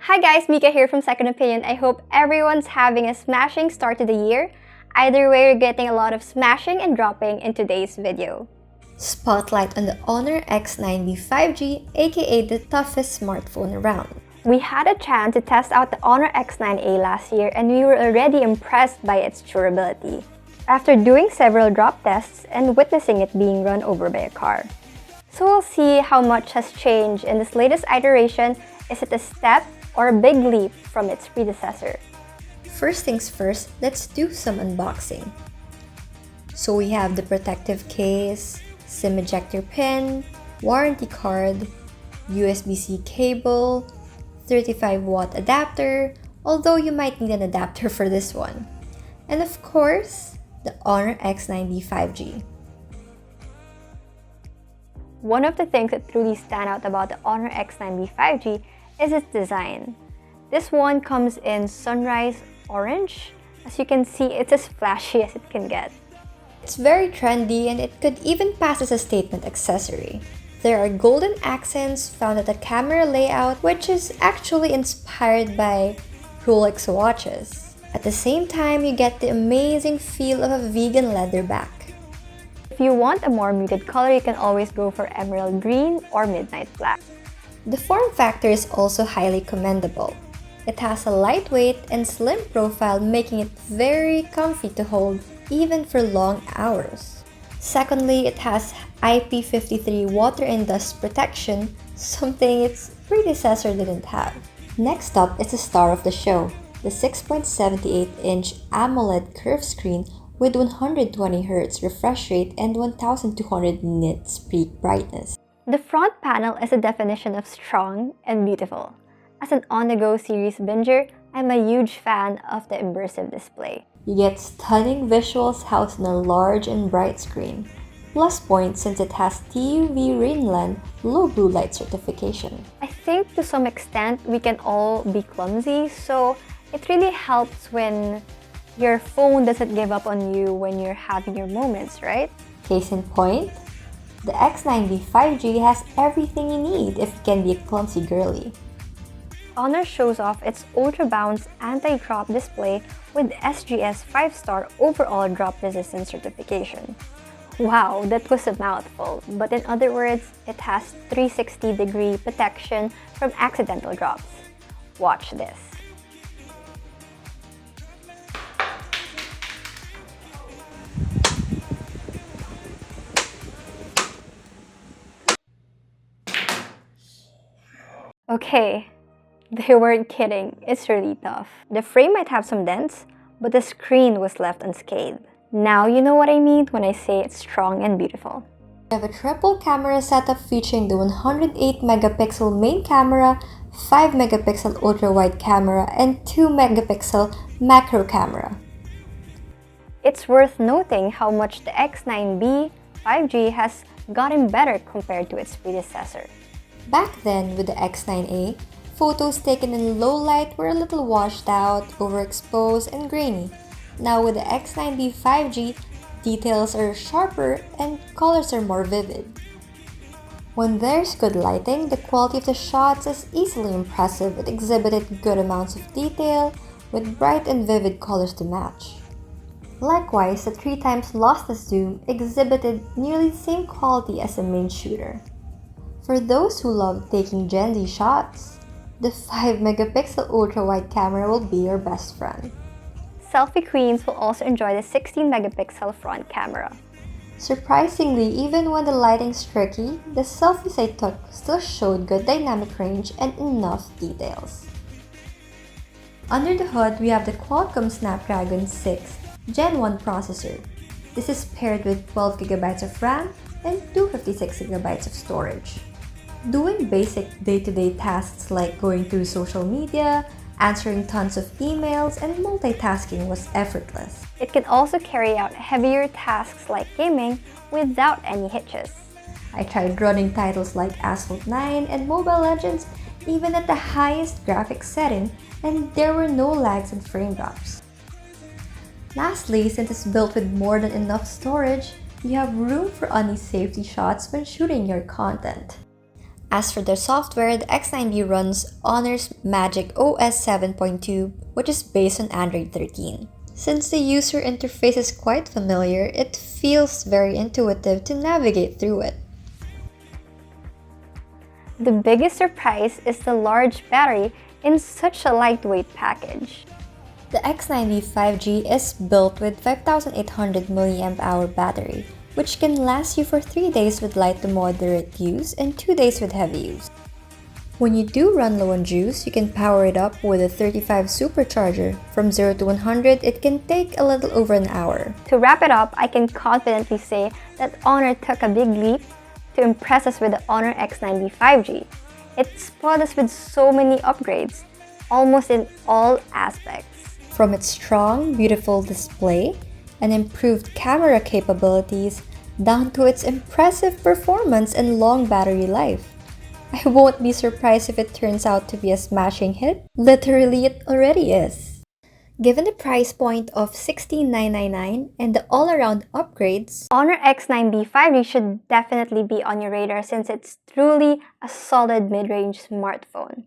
Hi guys, Mika here from Second Opinion. I hope everyone's having a smashing start to the year. Either way, you're getting a lot of smashing and dropping in today's video. Spotlight on the HONOR X9b 5G, aka the toughest smartphone around. We had a chance to test out the HONOR X9a last year and we were already impressed by its durability, after doing several drop tests and witnessing it being run over by a car. So we'll see how much has changed in this latest iteration. Is it a step or a big leap from its predecessor? First things first, let's do some unboxing. So we have the protective case, SIM ejector pin, warranty card, USB-C cable, 35-watt adapter, although you might need an adapter for this one. And of course, the HONOR X9b 5G. One of the things that truly stand out about the HONOR X9b 5G is its design. This one comes in sunrise orange. As you can see, it's as flashy as it can get. It's very trendy and it could even pass as a statement accessory. There are golden accents found at the camera layout, which is actually inspired by Rolex watches. At the same time, you get the amazing feel of a vegan leather back. If you want a more muted color, you can always go for emerald green or midnight black. The form factor is also highly commendable. It has a lightweight and slim profile, making it very comfy to hold even for long hours. Secondly, it has IP53 water and dust protection, something its predecessor didn't have. Next up is the star of the show, the 6.78-inch AMOLED curved screen with 120Hz refresh rate and 1200 nits peak brightness. The front panel is a definition of strong and beautiful. As an on-the-go series binger, I'm a huge fan of the immersive display. You get stunning visuals housed in a large and bright screen. Plus points since it has TUV Rainland low blue light certification. I think to some extent we can all be clumsy, so it really helps when your phone doesn't give up on you when you're having your moments, right? Case in point, the X9b 5G has everything you need if you can be a clumsy girly. HONOR shows off its Ultra Bounce anti-drop display with SGS 5-star overall drop resistance certification. Wow, that was a mouthful, but in other words, it has 360-degree protection from accidental drops. Watch this. Okay, they weren't kidding, it's really tough. The frame might have some dents, but the screen was left unscathed. Now you know what I mean when I say it's strong and beautiful. We have a triple camera setup featuring the 108-megapixel main camera, 5-megapixel ultra-wide camera, and 2-megapixel macro camera. It's worth noting how much the X9b 5G has gotten better compared to its predecessor. Back then, with the X9a, photos taken in low light were a little washed out, overexposed, and grainy. Now with the X9b 5G, details are sharper and colors are more vivid. When there's good lighting, the quality of the shots is easily impressive. It exhibited good amounts of detail with bright and vivid colors to match. Likewise, the 3x lossless zoom exhibited nearly the same quality as the main shooter. For those who love taking Gen Z shots, the 5-megapixel ultra-wide camera will be your best friend. Selfie queens will also enjoy the 16-megapixel front camera. Surprisingly, even when the lighting's tricky, the selfies I took still showed good dynamic range and enough details. Under the hood, we have the Qualcomm Snapdragon 6 Gen 1 processor. This is paired with 12GB of RAM and 256GB of storage. Doing basic day-to-day tasks like going through social media, answering tons of emails, and multitasking was effortless. It can also carry out heavier tasks like gaming without any hitches. I tried running titles like Asphalt 9 and Mobile Legends even at the highest graphics setting, and there were no lags and frame drops. Lastly, since it's built with more than enough storage, you have room for any safety shots when shooting your content. As for the software, the X9b runs HONOR's Magic OS 7.2, which is based on Android 13. Since the user interface is quite familiar, it feels very intuitive to navigate through it. The biggest surprise is the large battery in such a lightweight package. The X9b 5G is built with 5800 mAh battery, which can last you for 3 days with light to moderate use and 2 days with heavy use. When you do run low on juice, you can power it up with a 35 supercharger. From 0 to 100, it can take a little over an hour. To wrap it up, I can confidently say that HONOR took a big leap to impress us with the HONOR X9b 5G. It spoiled us with so many upgrades, almost in all aspects. From its strong, beautiful display and improved camera capabilities down to its impressive performance and long battery life. I won't be surprised if it turns out to be a smashing hit. Literally, it already is. Given the price point of $16,999 and the all-around upgrades, HONOR X9b 5G should definitely be on your radar since it's truly a solid mid-range smartphone.